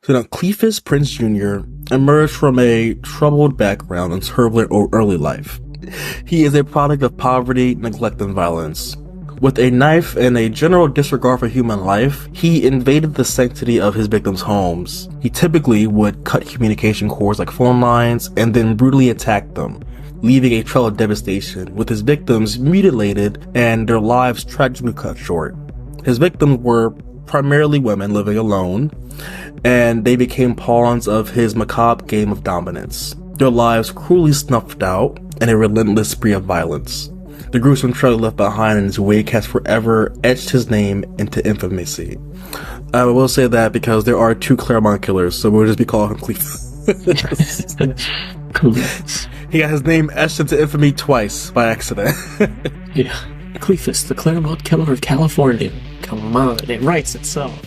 So now, Cleophus Prince Jr. emerged from a troubled background and turbulent early life. He is a product of poverty, neglect, and violence. With a knife and a general disregard for human life, he invaded the sanctity of his victims' homes. He typically would cut communication cords like phone lines and then brutally attack them, leaving a trail of devastation, with his victims mutilated and their lives tragically cut short. His victims were primarily women living alone, and they became pawns of his macabre game of dominance, their lives cruelly snuffed out in a relentless spree of violence. The gruesome trail left behind in his wake has forever etched his name into infamy. I will say that because there are 2 Claremont killers, so we'll just be calling him Cleophus. He got his name etched into infamy twice by accident. Yeah. Cleophus, the Claremont killer of California. Come on, it writes itself.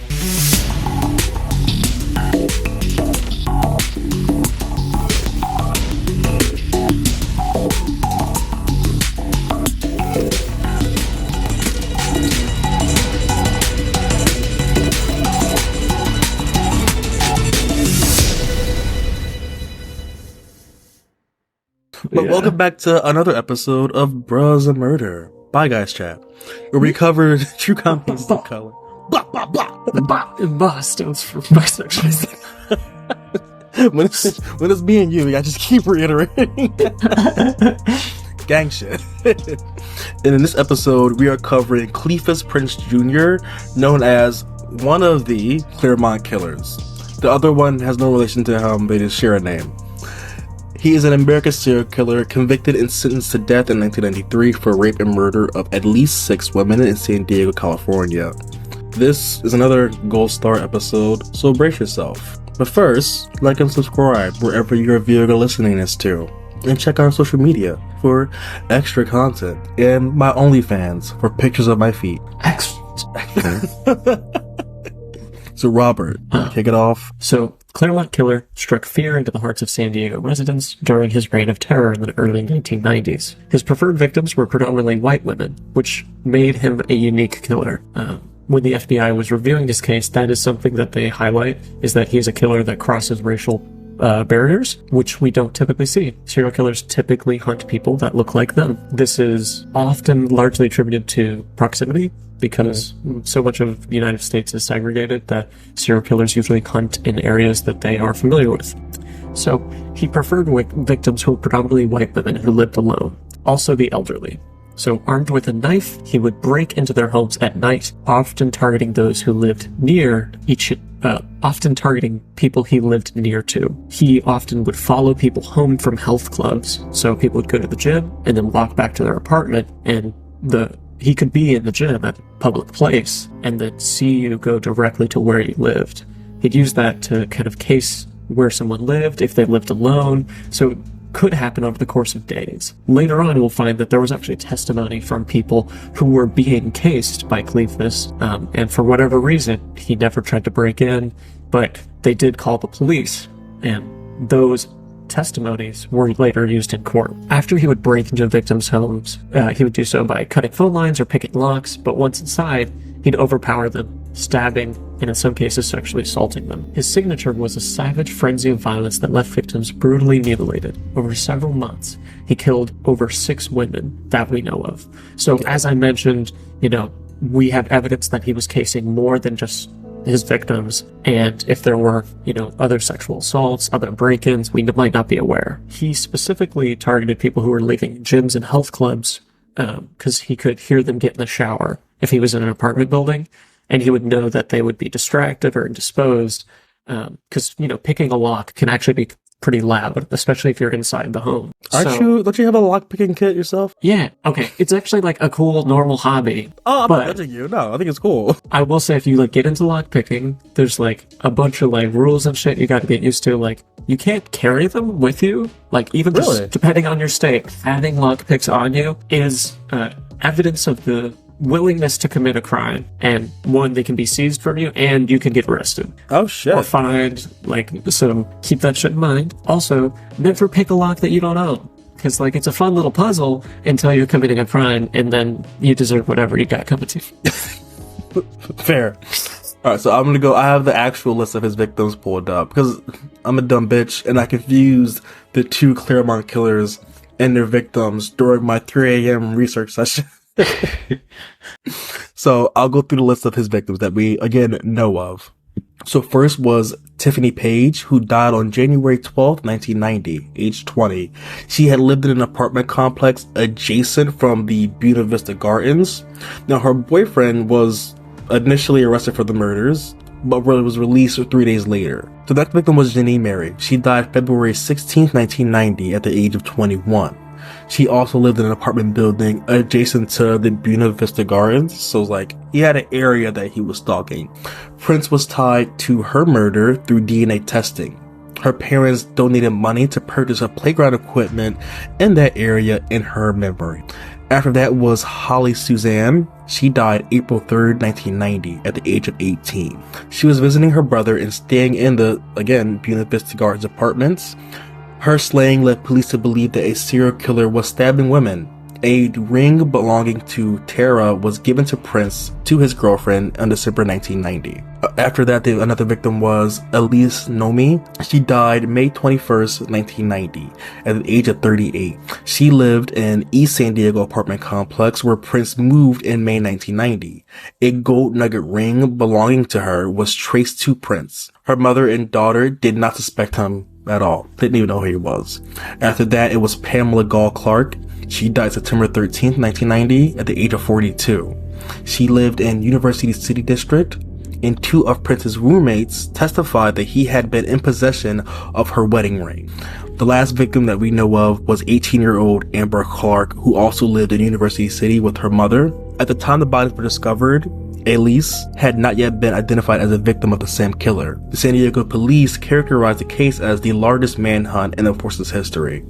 But welcome back to another episode of Bruh Issa Murder. Bye guys chat, where we covered true crime cases of color. Blah blah blah. Bah stands for bisexual. when it's me and you, I just keep reiterating. Gang shit. And in this episode, we are covering Cleophus Prince Jr., known as one of the Claremont killers. The other one has no relation to him, they just share a name. He is an American serial killer convicted and sentenced to death in 1993 for rape and murder of at least 6 women in San Diego, California. This is another Gold Star episode, so brace yourself. But first, like and subscribe wherever you're viewing or listening this to. And check out our social media for extra content. And my OnlyFans for pictures of my feet. So Robert, kick it off. So, Claremont killer struck fear into the hearts of San Diego residents during his reign of terror in the early 1990s. His preferred victims were predominantly white women, which made him a unique killer. When the FBI was reviewing his case, that is something that they highlight, is that he's a killer that crosses racial barriers, which we don't typically see. Serial killers typically hunt people that look like them. This is often largely attributed to proximity, because so much of the United States is segregated that serial killers usually hunt in areas that they are familiar with. So he preferred victims who were predominantly white women who lived alone, also the elderly. So armed with a knife, he would break into their homes at night, often targeting those who lived near often targeting people he lived near to. He often would follow people home from health clubs, so people would go to the gym and then walk back to their apartment, and he could be in the gym at a public place and then see you go directly to where you lived. He'd use that to kind of case where someone lived, if they lived alone, so it could happen over the course of days. Later on, we'll find that there was actually testimony from people who were being cased by Cleophus, and for whatever reason, he never tried to break in, but they did call the police, and those testimonies were later used in court. After he would break into victims' homes, he would do so by cutting phone lines or picking locks, but once inside, he'd overpower them, stabbing, and in some cases sexually assaulting them. His signature was a savage frenzy of violence that left victims brutally mutilated. Over several months, he killed over 6 women that we know of. So as I mentioned, we have evidence that he was casing more than just his victims, and if there were, other sexual assaults, other break-ins, we might not be aware. He specifically targeted people who were leaving gyms and health clubs, because he could hear them get in the shower if he was in an apartment building, and he would know that they would be distracted or indisposed, because, picking a lock can actually be pretty loud, especially if you're inside the home. Don't you have a lock-picking kit yourself? Yeah, okay. It's actually like a cool, normal hobby. Oh, I'm not judging you. No, I think it's cool. I will say, if you get into lock-picking, there's a bunch of rules and shit you gotta get used to. You can't carry them with you. Even really? Just depending on your state, having lockpicks on you is evidence of the willingness to commit a crime, and one, they can be seized from you, and you can get arrested. Oh shit. Or fined, so keep that shit in mind. Also, never pick a lock that you don't own, because it's a fun little puzzle until you're committing a crime, and then you deserve whatever you got coming to you. Fair. Alright, so I'm gonna go, I have the actual list of his victims pulled up, because I'm a dumb bitch, and I confused the two Claremont killers and their victims during my 3 a.m. research session. So I'll go through the list of his victims that we, again, know of. So first was Tiffany Page, who died on January 12th, 1990, age 20. She had lived in an apartment complex adjacent from the Buena Vista Gardens. Now, her boyfriend was initially arrested for the murders, but was released 3 days later. The next victim was Janine Mary. She died February 16th, 1990, at the age of 21. She also lived in an apartment building adjacent to the Buena Vista Gardens, so like he had an area that he was stalking. Prince was tied to her murder through DNA testing. Her parents donated money to purchase a playground equipment in that area in her memory. After that was Holly Suzanne. She died April 3rd, 1990, at the age of 18. She was visiting her brother and staying in the, again, Buena Vista Gardens apartments. Her slaying led police to believe that a serial killer was stabbing women. A ring belonging to Tara was given to Prince to his girlfriend in December 1990. After that, another victim was Elise Nomi. She died May 21st, 1990, at the age of 38. She lived in East San Diego apartment complex where Prince moved in May 1990. A gold nugget ring belonging to her was traced to Prince. Her mother and daughter did not suspect him at all. Didn't even know who he was. After that, it was Pamela Gall Clark. She died September 13th, 1990, at the age of 42. She lived in University City District, and two of Prince's roommates testified that he had been in possession of her wedding ring. The last victim that we know of was 18-year-old Amber Clark, who also lived in University City with her mother. At the time the bodies were discovered, Elise had not yet been identified as a victim of the same killer. The San Diego police characterized the case as the largest manhunt in the force's history.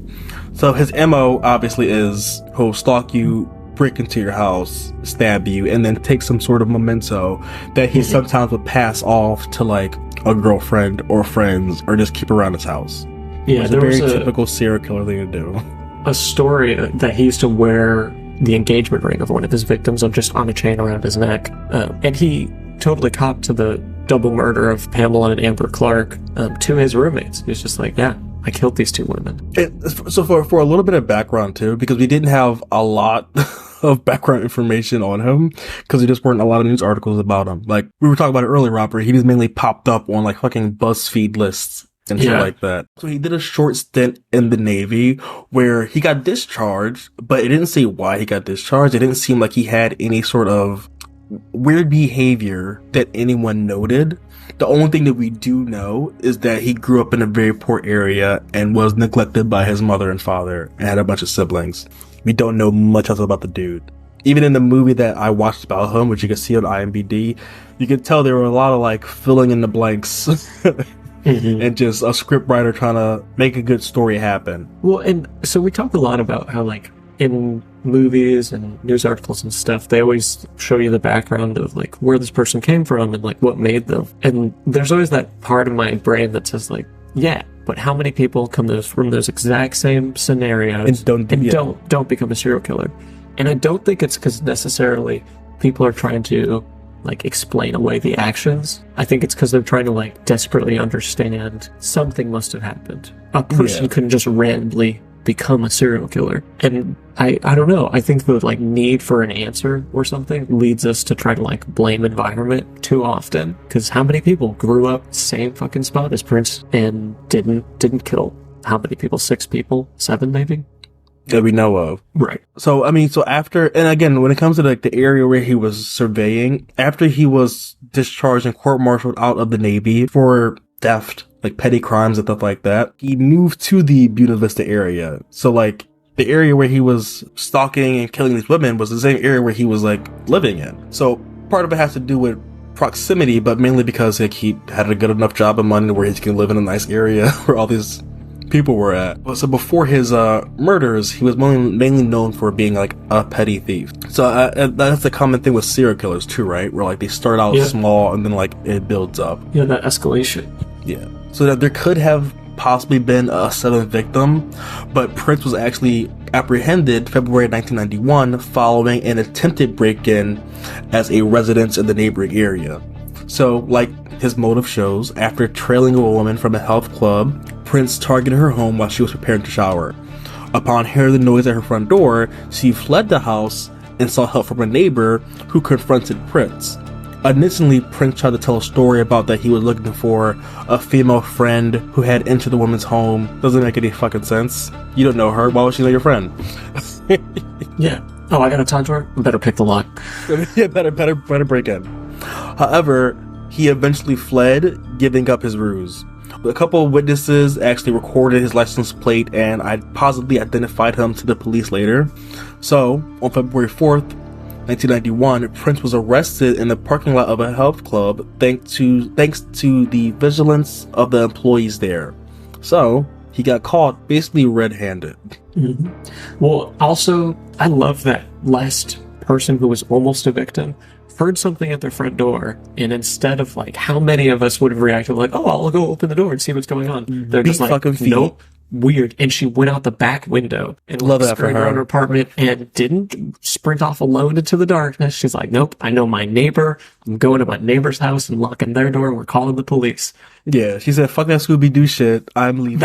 So his MO obviously is he'll stalk you, break into your house, stab you, and then take some sort of memento that he sometimes would pass off to like a girlfriend or friends or just keep around his house. Yeah, it's a very typical serial killer thing to do. A story that he used to wear the engagement ring of one of his victims just on a chain around his neck. And he totally copped to the double murder of Pamela and Amber Clark to his roommates. He was just like, yeah, I killed these two women. So for a little bit of background too, because we didn't have a lot of background information on him, because there just weren't a lot of news articles about him. Like we were talking about it earlier, Robert, he just mainly popped up on like fucking BuzzFeed lists and shit like that. So he did a short stint in the Navy where he got discharged, but it didn't say why he got discharged. It didn't seem like he had any sort of weird behavior that anyone noted. The only thing that we do know is that he grew up in a very poor area and was neglected by his mother and father and had a bunch of siblings. We don't know much else about the dude. Even in the movie that I watched about him, which you can see on IMDb, you can tell there were a lot of like filling in the blanks. And just a script writer trying to make a good story happen. Well, and so we talk a lot about how, like, in movies and news articles and stuff, they always show you the background of, like, where this person came from and, like, what made them. And there's always that part of my brain that says, like, yeah, but how many people come from those exact same scenarios and don't become a serial killer? And I don't think it's because necessarily people are trying to like explain away the actions. I think it's because they're trying to like desperately understand something must have happened. A person couldn't just randomly become a serial killer. And I don't know. I think the like need for an answer or something leads us to try to like blame environment too often. Because how many people grew up same fucking spot as Prince and didn't kill how many people? 6 people? 7 maybe? That we know of. Right. So, I mean, so after, and again, when it comes to like the area where he was surveying, after he was discharged and court-martialed out of the Navy for theft, like petty crimes and stuff like that, he moved to the Buena Vista area. So like the area where he was stalking and killing these women was the same area where he was like living in. So part of it has to do with proximity, but mainly because like he had a good enough job and money where he can live in a nice area where all these people were at. So before his murders, he was mainly known for being like a petty thief. So that's a common thing with serial killers too, right? Where like they start out small and then like it builds up. Yeah, that escalation. Yeah. So that there could have possibly been a 7th victim, but Prince was actually apprehended February 1991 following an attempted break-in as a resident in the neighboring area. So, like his motive shows, after trailing a woman from a health club, Prince targeted her home while she was preparing to shower. Upon hearing the noise at her front door, she fled the house and sought help from a neighbor who confronted Prince. Initially, Prince tried to tell a story about that he was looking for a female friend who had entered the woman's home. Doesn't make any fucking sense. You don't know her. Why would she know your friend? Yeah. Oh, I gotta talk to her? Better pick the lock. Yeah, better break in. However, he eventually fled, giving up his ruse. A couple of witnesses actually recorded his license plate, and I positively identified him to the police later. So, on February 4th, 1991, Prince was arrested in the parking lot of a health club thanks to the vigilance of the employees there. So, he got caught basically red-handed. Mm-hmm. Well, also, I love that last person who was almost a victim heard something at their front door, and instead of like how many of us would have reacted like, oh, I'll go open the door and see what's going on, they're just like, nope, weird. And she went out the back window and scurried around her apartment and didn't sprint off alone into the darkness. She's like, nope, I know my neighbor, I'm going to my neighbor's house and locking their door and we're calling the police. Yeah, she said, fuck that Scooby-Doo shit, I'm leaving.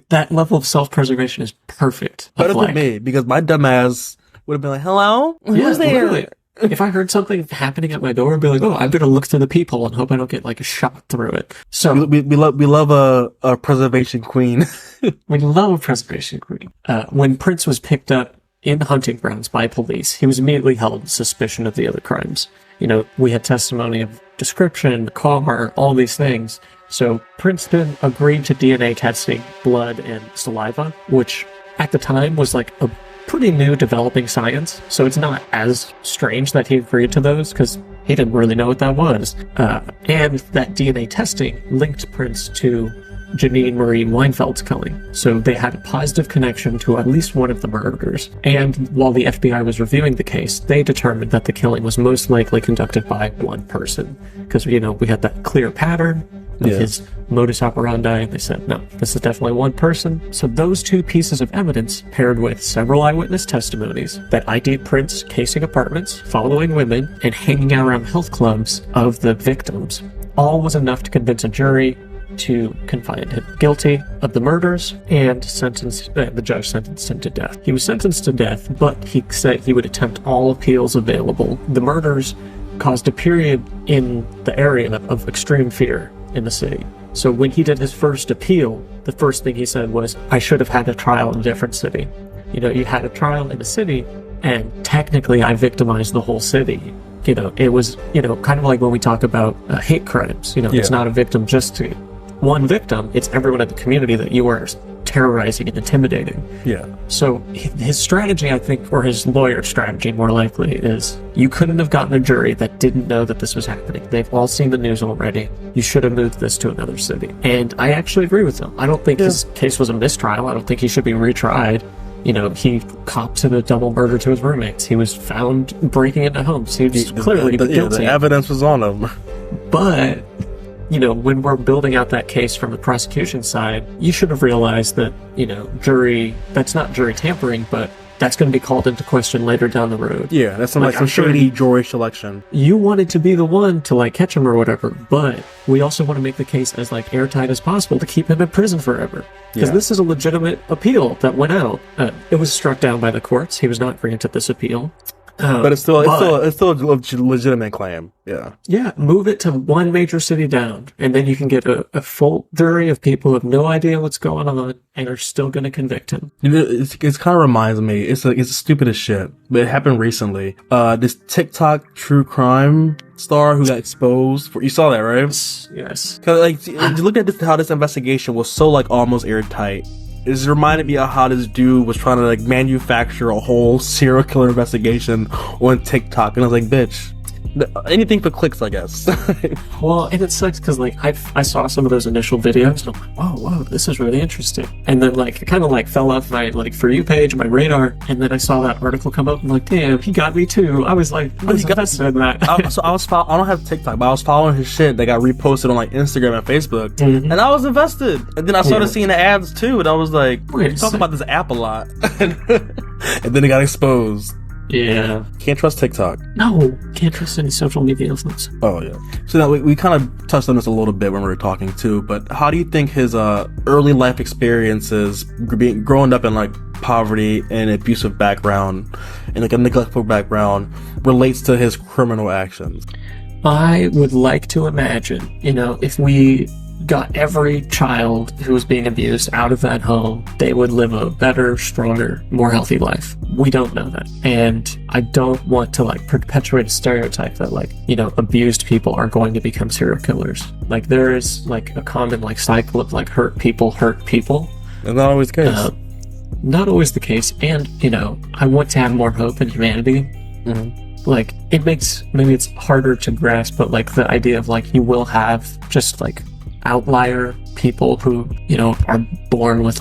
That level of self-preservation is perfect. Better than me, because my dumb ass would have been like, hello? Who's there? Literally. If I heard something happening at my door, I'd be like, oh, I better look through the peephole and hope I don't get like a shot through it. So we love a preservation queen. We love a preservation queen. When Prince was picked up in hunting grounds by police, he was immediately held in suspicion of the other crimes. You know, we had testimony of description, car, all these things. So Princeton agreed to DNA testing blood and saliva, which at the time was like a pretty new developing science, so it's not as strange that he agreed to those because he didn't really know what that was. And that DNA testing linked Prince to Janine Marie Weinfeld's killing, so they had a positive connection to at least one of the murders. And while the FBI was reviewing the case, they determined that the killing was most likely conducted by one person because, you know, we had that clear pattern of his modus operandi, and they said, no, this is definitely one person. So those two pieces of evidence, paired with several eyewitness testimonies that ID'd Prince casing apartments, following women, and hanging out around health clubs of the victims, all was enough to convince a jury to find him guilty of the murders and the judge sentenced him to death. He was sentenced to death, but he said he would attempt all appeals available. The murders caused a period in the area of extreme fear in the city. So when he did his first appeal, the first thing he said was, I should have had a trial in a different city. You know, you had a trial in the city, and technically I victimized the whole city. You know, it was, you know, kind of like when we talk about hate crimes. You know, it's not a victim just to one victim, it's everyone in the community that you are terrorizing and intimidating. Yeah. So his strategy, I think, or his lawyer's strategy more likely, is you couldn't have gotten a jury that didn't know that this was happening. They've all seen the news already. You should have moved this to another city. And I actually agree with him. I don't think his case was a mistrial. I don't think he should be retried. You know, he copped to the double murder to his roommates. He was found breaking into homes. He was clearly guilty. The evidence was on him. But, you know, when we're building out that case from the prosecution side, you should have realized that, you know, that's not jury tampering, but that's going to be called into question later down the road. Yeah, that's some shady jury selection. You wanted to be the one to, like, catch him or whatever, but we also want to make the case as, like, airtight as possible to keep him in prison forever. Because this is a legitimate appeal that went out. It was struck down by the courts. He was not granted this appeal. But it's still a legitimate claim. Yeah, move it to one major city down, and then you can get a full jury of people who have no idea what's going on and are still going to convict him. You know, it kind of reminds me. It's the stupidest shit, but it happened recently. This TikTok true crime star who got exposed. You saw that, right? Yes. Cause like, you look at how this investigation was so like almost airtight. It just reminded me of how this dude was trying to like manufacture a whole serial killer investigation on TikTok, and I was like, bitch, anything for clicks, I guess. Well, and it sucks because like I saw some of those initial videos, and I'm like, whoa, this is really interesting. And then like it kind of like fell off my like For You page, my radar, and then I saw that article come up, and I'm like, damn, he got me too. I was like, I don't have TikTok, but I was following his shit that got reposted on like Instagram and Facebook, and I was invested. And then I started seeing the ads too, and I was like, wait, talking about this app a lot. And then it got exposed. Yeah. Can't trust TikTok. No, can't trust any social media influence. Oh, yeah. So now we kind of touched on this a little bit when we were talking too, but how do you think his early life experiences, growing up in like poverty and abusive background and like a neglectful background, relates to his criminal actions? I would like to imagine, if we got every child who was being abused out of that home, they would live a better, stronger, more healthy life. We don't know that. And I don't want to perpetuate a stereotype that abused people are going to become serial killers. There is a common cycle of hurt people. It's not always the case. Not always the case. And, I want to have more hope in humanity. Mm-hmm. It makes, maybe it's harder to grasp, but the idea of you will have just outlier people who, are born with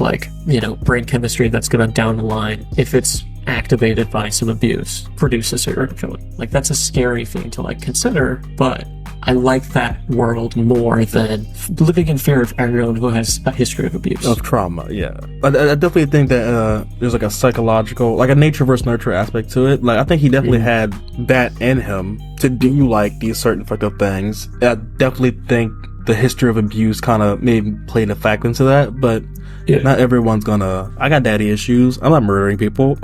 brain chemistry that's gonna down the line, if it's activated by some abuse, produce a serial killer. That's a scary thing to consider, but I like that world more than living in fear of everyone who has a history of abuse. Of trauma, yeah. I definitely think that there's a psychological, a nature versus nurture aspect to it. I think he definitely had that in him to do these certain fucked up things. I definitely think the history of abuse kind of maybe played a factor into that, but not everyone's gonna. I got daddy issues. I'm not murdering people.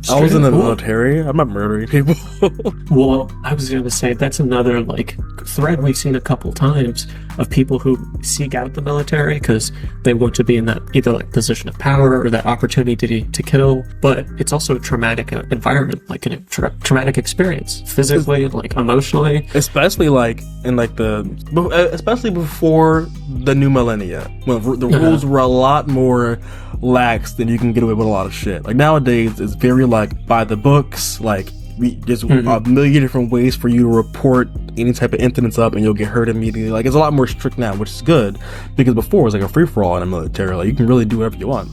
I was in the military. I'm not murdering people. Well, I was going to say that's another thread we've seen a couple times of people who seek out the military because they want to be in that either position of power or that opportunity to kill. But it's also a traumatic environment, a traumatic experience, physically, emotionally. Especially especially before the new millennia, when the rules were a lot more lax than you can get away with a lot of shit. Nowadays, it's very by the books. There's a million different ways for you to report any type of incidents up, and you'll get hurt immediately. It's a lot more strict now, which is good, because before it was a free for all in the military. You can really do whatever you want.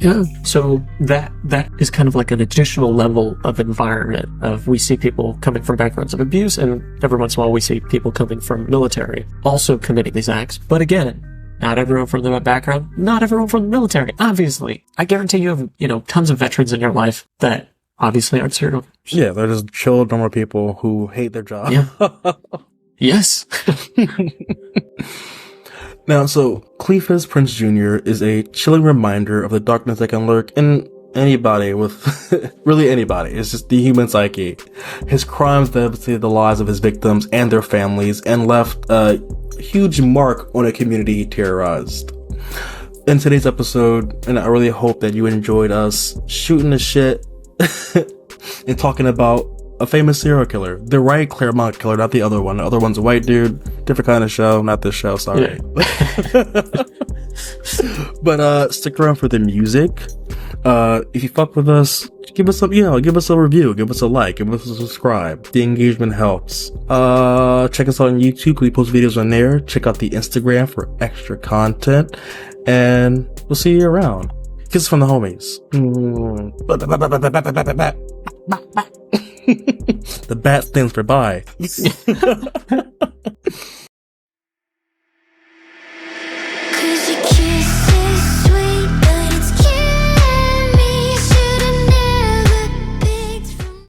Yeah, so that is kind of an additional level of environment of we see people coming from backgrounds of abuse, and every once in a while we see people coming from military also committing these acts. But again, not everyone from that background, not everyone from the military, obviously. I guarantee you have, tons of veterans in your life that obviously aren't serial killers. Yeah, they're just chill, normal people who hate their job. Yeah. Yes. Now, so Cleophus Prince Jr. is a chilling reminder of the darkness that can lurk in anybody with really anybody. It's just the human psyche. His crimes devastated the lives of his victims and their families and left a huge mark on a community he terrorized. In today's episode, and I really hope that you enjoyed us shooting the shit and talking about a famous serial killer, the right Claremont killer, not the other one. The other one's a white dude, different kind of show, not this show, sorry. Yeah. But stick around for the music. If you fuck with us, give us some, give us a review, give us a like, give us a subscribe. The engagement helps. Check us out on YouTube. We post videos on there. Check out the Instagram for extra content, and we'll see you around. Kisses from the homies. The bat stands for bye.